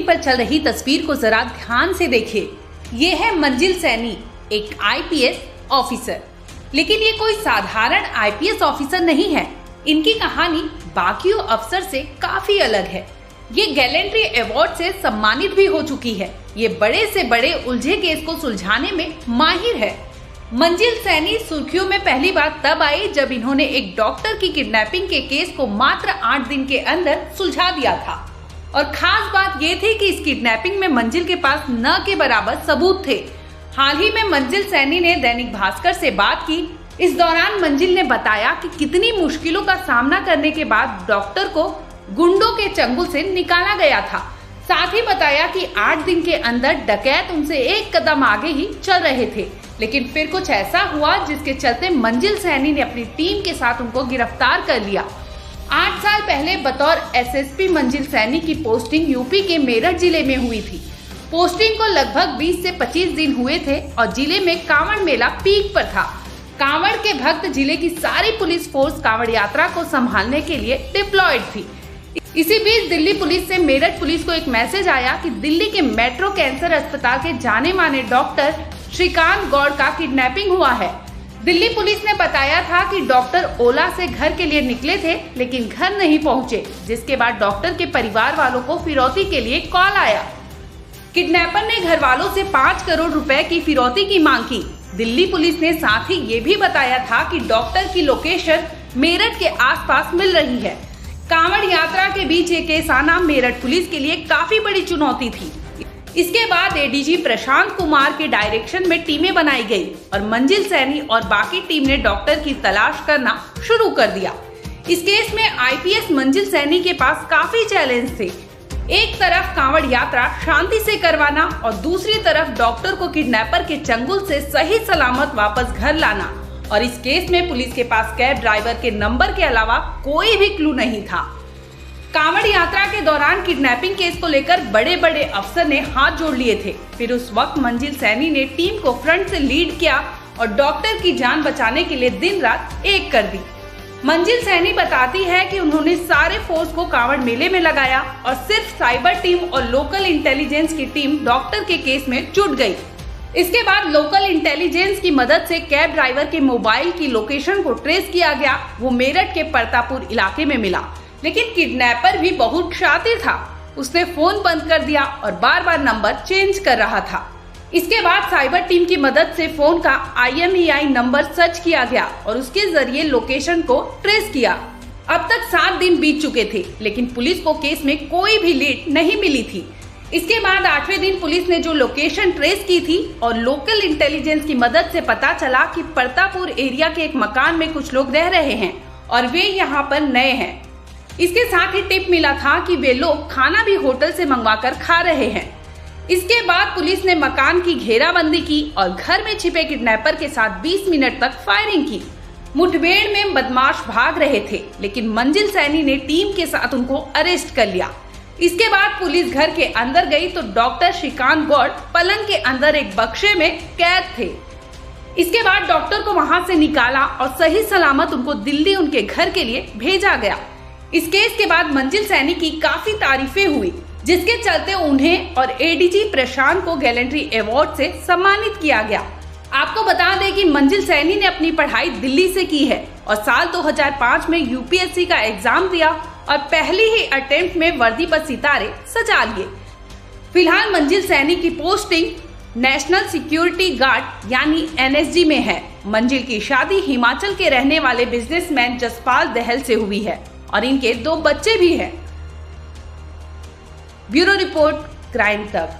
Screen पर चल रही तस्वीर को जरा ध्यान से देखिए। ये है मंजिल सैनी, एक आईपीएस ऑफिसर। लेकिन ये कोई साधारण आईपीएस ऑफिसर नहीं है। इनकी कहानी बाकियों अफसर से काफी अलग है। ये गैलेंट्री अवार्ड से सम्मानित भी हो चुकी है। ये बड़े से बड़े उलझे केस को सुलझाने में माहिर है। मंजिल सैनी सुर्खियों में पहली बार तब आई जब इन्होंने एक डॉक्टर की किडनैपिंग के केस को मात्र 8 दिन के अंदर सुलझा दिया था। और खास बात ये थी कि इस किडनैपिंग में मंजिल के पास न के बराबर सबूत थे। हाल ही में मंजिल सैनी ने दैनिक भास्कर से बात की। इस दौरान मंजिल ने बताया कि कितनी मुश्किलों का सामना करने के बाद डॉक्टर को गुंडों के चंगुल से निकाला गया था। साथ ही बताया कि 8 दिन के अंदर डकैत उनसे एक कदम आगे ही चल रहे थे, लेकिन फिर कुछ ऐसा हुआ जिसके चलते मंजिल सैनी ने अपनी टीम के साथ उनको गिरफ्तार कर लिया। 8 साल पहले बतौर एसएसपी मंजिल सैनी की पोस्टिंग यूपी के मेरठ जिले में हुई थी। पोस्टिंग को लगभग 20 से 25 दिन हुए थे और जिले में कांवड़ मेला पीक पर था। कांवड़ के भक्त जिले की सारी पुलिस फोर्स कांवड़ यात्रा को संभालने के लिए डिप्लॉयड थी। इसी बीच दिल्ली पुलिस से मेरठ पुलिस को एक मैसेज आया कि दिल्ली के मेट्रो कैंसर अस्पताल के जाने माने डॉक्टर श्रीकांत गौड़ का किडनैपिंग हुआ है। दिल्ली पुलिस ने बताया था कि डॉक्टर ओला से घर के लिए निकले थे, लेकिन घर नहीं पहुंचे, जिसके बाद डॉक्टर के परिवार वालों को फिरौती के लिए कॉल आया। किडनैपर ने घर वालों से 5 करोड़ रुपए की फिरौती की मांग की। दिल्ली पुलिस ने साथ ही ये भी बताया था कि डॉक्टर की लोकेशन मेरठ के आसपास मिल रही है। कांवड़ यात्रा के बीच ये केस आना मेरठ पुलिस के लिए काफी बड़ी चुनौती थी। इसके बाद एडीजी प्रशांत कुमार के डायरेक्शन में टीमें बनाई गई और मंजिल सैनी और बाकी टीम ने डॉक्टर की तलाश करना शुरू कर दिया। इस केस में आईपीएस मंजिल सैनी के पास काफी चैलेंज थे। एक तरफ कांवड़ यात्रा शांति से करवाना और दूसरी तरफ डॉक्टर को किडनैपर के चंगुल से सही सलामत वापस घर लाना। और इस केस में पुलिस के पास कैब ड्राइवर के नंबर के अलावा कोई भी क्लू नहीं था। कांवड़ यात्रा के दौरान किडनैपिंग केस को लेकर बड़े बड़े अफसर ने हाथ जोड़ लिए थे। फिर उस वक्त मंजिल सैनी ने टीम को फ्रंट से लीड किया और डॉक्टर की जान बचाने के लिए दिन रात एक कर दी। मंजिल सैनी बताती है कि उन्होंने सारे फोर्स को कांवड़ मेले में लगाया और सिर्फ साइबर टीम और लोकल इंटेलिजेंस की टीम डॉक्टर के केस में जुट गई। इसके बाद लोकल इंटेलिजेंस की मदद से कैब ड्राइवर के मोबाइल की लोकेशन को ट्रेस किया गया। वो मेरठ के परतापुर इलाके में मिला, लेकिन किडनैपर भी बहुत शातिर था। उसने फोन बंद कर दिया और बार बार नंबर चेंज कर रहा था। इसके बाद साइबर टीम की मदद से फोन का IMEI नंबर सर्च किया गया और उसके जरिए लोकेशन को ट्रेस किया। अब तक 7 दिन बीत चुके थे, लेकिन पुलिस को केस में कोई भी लीड नहीं मिली थी। इसके बाद 8वें दिन पुलिस ने जो लोकेशन ट्रेस की थी और लोकल इंटेलिजेंस की मदद से पता चला कि परतापुर एरिया के एक मकान में कुछ लोग रह रहे हैं और वे यहाँ पर नए हैं। इसके साथ ही टिप मिला था कि वे लोग खाना भी होटल से मंगवाकर खा रहे हैं। इसके बाद पुलिस ने मकान की घेराबंदी की और घर में छिपे किडनैपर के साथ 20 मिनट तक फायरिंग की। मुठभेड़ में बदमाश भाग रहे थे, लेकिन मंजिल सैनी ने टीम के साथ उनको अरेस्ट कर लिया। इसके बाद पुलिस घर के अंदर गई तो डॉक्टर श्रीकांत गौड़ पलंग के अंदर एक बक्से में कैद थे। इसके बाद डॉक्टर को वहां से निकाला और सही सलामत उनको दिल्ली उनके घर के लिए भेजा गया। इस केस के बाद मंजिल सैनी की काफी तारीफें हुई, जिसके चलते उन्हें और एडीजी प्रशांत को गैलेंट्री अवार्ड से सम्मानित किया गया। आपको बता दें कि मंजिल सैनी ने अपनी पढ़ाई दिल्ली से की है और साल 2005 में यूपीएससी का एग्जाम दिया और पहली ही अटेम्प्ट में वर्दी पर सितारे सजा लिए। फिलहाल मंजिल सैनी की पोस्टिंग नेशनल सिक्योरिटी गार्ड यानी NSG में है। मंजिल की शादी हिमाचल के रहने वाले बिजनेसमैन जसपाल दहल से हुई है और इनके 2 बच्चे भी हैं। ब्यूरो रिपोर्ट, क्राइम तक।